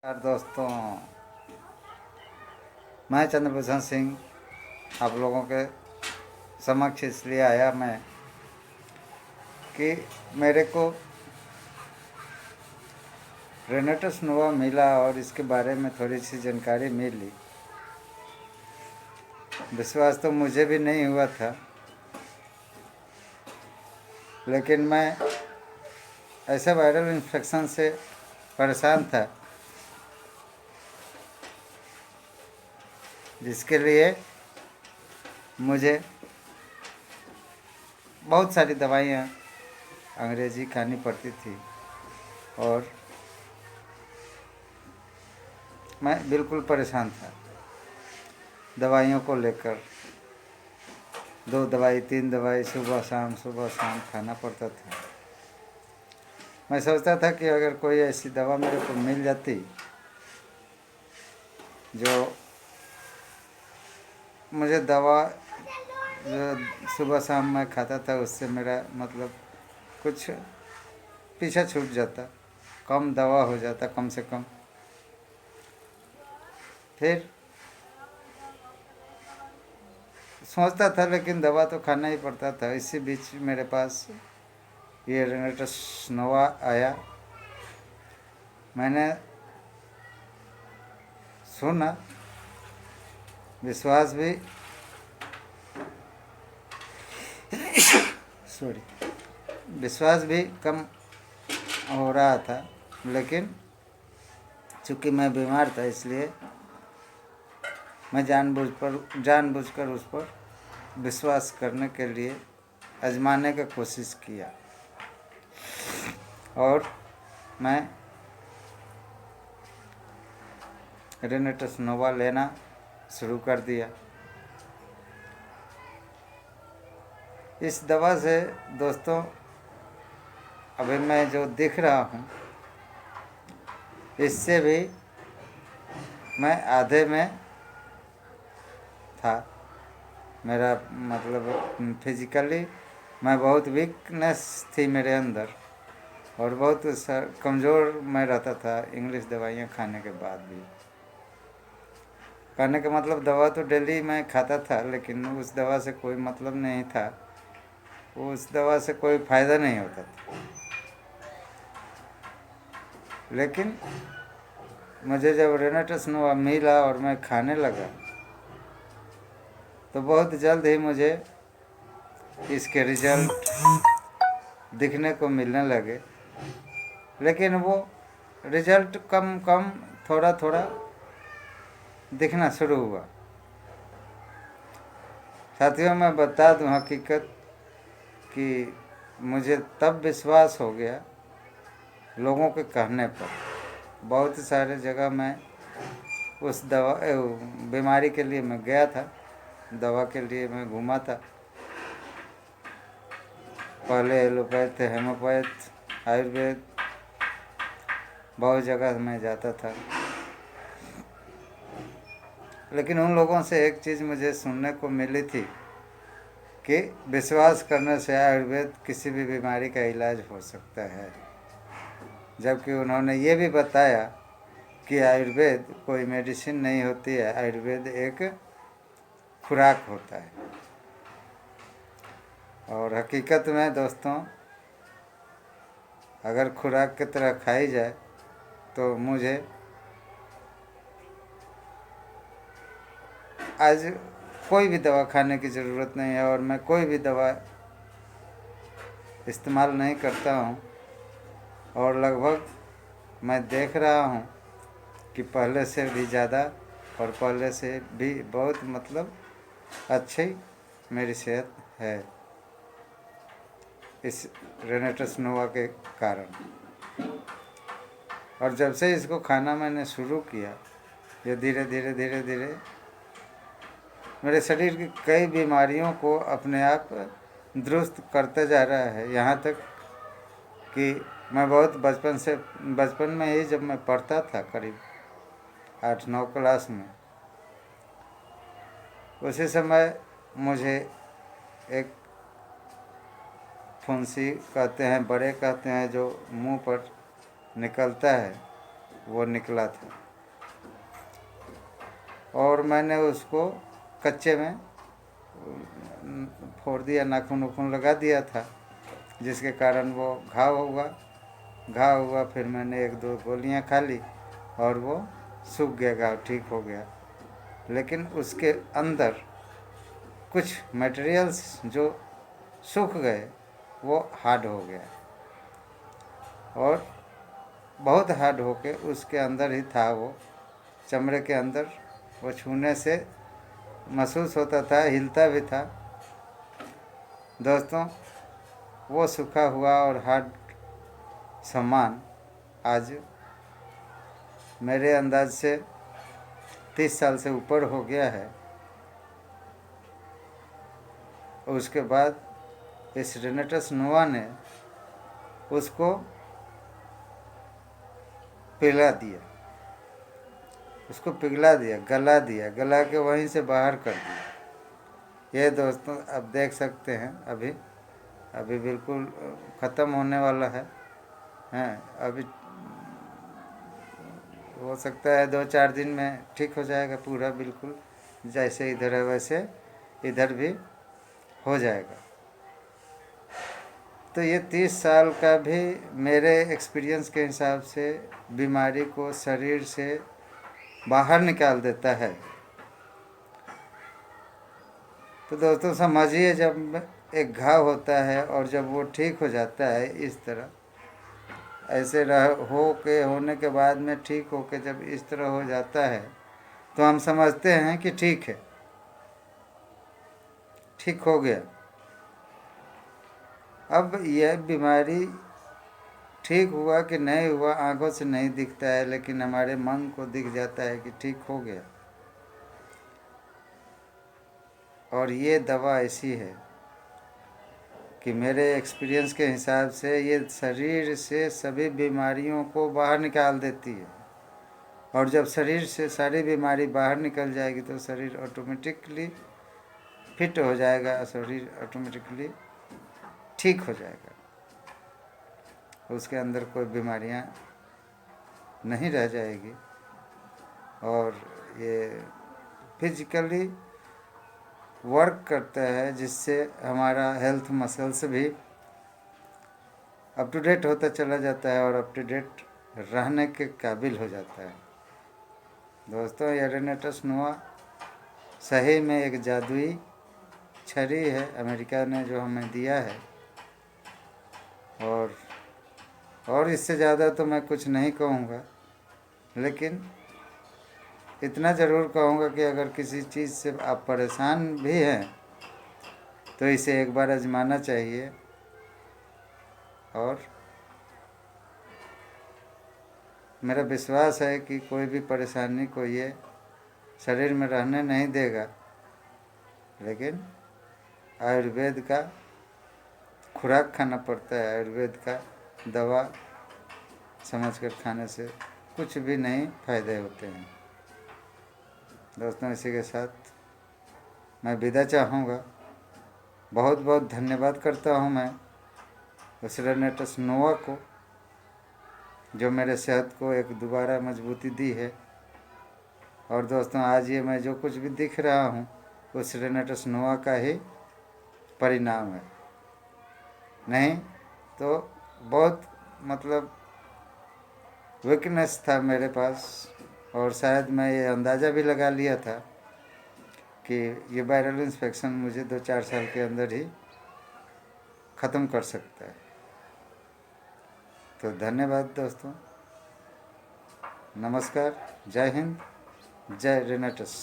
यार दोस्तों, मैं चंद्रभूषण सिंह आप लोगों के समक्ष इसलिए आया मैं कि मेरे को रेनेटस नोवा मिला और इसके बारे में थोड़ी सी जानकारी मिली। विश्वास तो मुझे भी नहीं हुआ था, लेकिन मैं ऐसे वायरल इन्फेक्शन से परेशान था जिसके लिए मुझे बहुत सारी दवाइयाँ अंग्रेजी खानी पड़ती थी और मैं बिल्कुल परेशान था दवाइयों को लेकर। 2 दवाई 3 दवाई सुबह शाम खाना पड़ता था। मैं सोचता था कि अगर कोई ऐसी दवा मेरे को मिल जाती जो मुझे दवा जो सुबह शाम मैं खाता था उससे मेरा मतलब कुछ पीछा छूट जाता, कम दवा हो जाता कम से कम। फिर सोचता था, लेकिन दवा तो खाना ही पड़ता था। इसी बीच मेरे पास ये रेनेटस नोवा आया। मैंने सुना, विश्वास भी विश्वास भी कम हो रहा था, लेकिन चूँकि मैं बीमार था इसलिए मैं जानबूझकर उस पर विश्वास करने के लिए आजमाने की कोशिश किया और मैं रेनेटस नोवा लेना शुरू कर दिया। इस दवा से दोस्तों अभी मैं जो दिख रहा हूँ इससे भी मैं आधे में था। मेरा मतलब फिजिकली मैं बहुत वीकनेस थी मेरे अंदर और बहुत कमज़ोर मैं रहता था इंग्लिश दवाइयाँ खाने के बाद भी। कहने का मतलब दवा तो डेली मैं खाता था, लेकिन उस दवा से कोई मतलब नहीं था, उस दवा से कोई फ़ायदा नहीं होता था। लेकिन मुझे जब रेनेटस नोवा मिला और मैं खाने लगा तो बहुत जल्द ही मुझे इसके रिजल्ट दिखने को मिलने लगे। लेकिन वो रिजल्ट कम कम थोड़ा थोड़ा दिखना शुरू हुआ। साथियों, मैं बता दूं हकीकत कि मुझे तब विश्वास हो गया लोगों के कहने पर। बहुत सारे जगह मैं उस दवा बीमारी के लिए मैं गया था, दवा के लिए मैं घूमा था। पहले एलोपैथ, हेमोपैथ, आयुर्वेद, बहुत जगह मैं जाता था। लेकिन उन लोगों से एक चीज़ मुझे सुनने को मिली थी कि विश्वास करने से आयुर्वेद किसी भी बीमारी का इलाज हो सकता है, जबकि उन्होंने ये भी बताया कि आयुर्वेद कोई मेडिसिन नहीं होती है, आयुर्वेद एक खुराक होता है। और हकीकत में दोस्तों अगर खुराक की तरह खाई जाए तो मुझे आज कोई भी दवा खाने की ज़रूरत नहीं है और मैं कोई भी दवा इस्तेमाल नहीं करता हूँ। और लगभग मैं देख रहा हूँ कि पहले से भी ज़्यादा और पहले से भी बहुत मतलब अच्छी मेरी सेहत है इस रेनेटस नोवा के कारण। और जब से इसको खाना मैंने शुरू किया, ये धीरे धीरे मेरे शरीर की कई बीमारियों को अपने आप दुरुस्त करते जा रहा है। यहाँ तक कि मैं बहुत बचपन में ही जब मैं पढ़ता था करीब 8-9 क्लास में, उसी समय मुझे एक फुंसी कहते हैं, बड़े कहते हैं, जो मुंह पर निकलता है, वो निकला था, और मैंने उसको कच्चे में फोड़ दिया, नाखून उखून लगा दिया था, जिसके कारण वो घाव हुआ। फिर मैंने 1-2 गोलियां खा ली और वो सूख गया, घाव ठीक हो गया। लेकिन उसके अंदर कुछ मटेरियल्स जो सूख गए वो हार्ड हो गया, और बहुत हार्ड होके उसके अंदर ही था, वो चमड़े के अंदर। वो छूने से महसूस होता था, हिलता भी था। दोस्तों, वो सूखा हुआ और हार्ड सामान आज मेरे अंदाज से 30 साल से ऊपर हो गया है। उसके बाद इस रेनेटस नोवा ने उसको पिघला दिया, गला के वहीं से बाहर कर दिया। ये दोस्तों अब देख सकते हैं, अभी बिल्कुल ख़त्म होने वाला है। अभी हो सकता है 2-4 दिन में ठीक हो जाएगा पूरा, बिल्कुल जैसे इधर है वैसे इधर भी हो जाएगा। तो ये 30 साल का भी मेरे एक्सपीरियंस के हिसाब से बीमारी को शरीर से बाहर निकाल देता है। तो दोस्तों समझिए, जब एक घाव होता है और जब वो ठीक हो जाता है इस तरह, ऐसे होने के बाद में ठीक होके जब इस तरह हो जाता है, तो हम समझते हैं कि ठीक है, ठीक हो गया। अब यह बीमारी ठीक हुआ कि नहीं हुआ आंखों से नहीं दिखता है, लेकिन हमारे मन को दिख जाता है कि ठीक हो गया। और ये दवा ऐसी है कि मेरे एक्सपीरियंस के हिसाब से ये शरीर से सभी बीमारियों को बाहर निकाल देती है। और जब शरीर से सारी बीमारी बाहर निकल जाएगी तो शरीर ऑटोमेटिकली फिट हो जाएगा, शरीर ऑटोमेटिकली ठीक हो जाएगा, उसके अंदर कोई बीमारियां नहीं रह जाएगी। और ये फिजिकली वर्क करता है, जिससे हमारा हेल्थ मसल्स भी अप टू डेट होता चला जाता है और अप टू डेट रहने के काबिल हो जाता है। दोस्तों, ये रेनेटस नोवा सही में एक जादुई छड़ी है अमेरिका ने जो हमें दिया है। और इससे ज़्यादा तो मैं कुछ नहीं कहूँगा, लेकिन इतना ज़रूर कहूँगा कि अगर किसी चीज़ से आप परेशान भी हैं तो इसे एक बार आजमाना चाहिए। और मेरा विश्वास है कि कोई भी परेशानी को ये शरीर में रहने नहीं देगा, लेकिन आयुर्वेद का खुराक खाना पड़ता है। आयुर्वेद का दवा समझकर खाने से कुछ भी नहीं फायदे होते हैं। दोस्तों, इसी के साथ मैं विदा चाहूँगा। बहुत बहुत धन्यवाद करता हूँ मैं उस रेनेटस नोवा को, जो मेरे सेहत को एक दोबारा मजबूती दी है। और दोस्तों, आज ये मैं जो कुछ भी दिख रहा हूँ उस रेनेटस नोवा का ही परिणाम है। नहीं तो बहुत मतलब वीकनेस था मेरे पास, और शायद मैं ये अंदाज़ा भी लगा लिया था कि ये वायरल इन्फेक्शन मुझे 2-4 साल के अंदर ही ख़त्म कर सकता है। तो धन्यवाद दोस्तों, नमस्कार, जय हिंद, जय रेनेटस।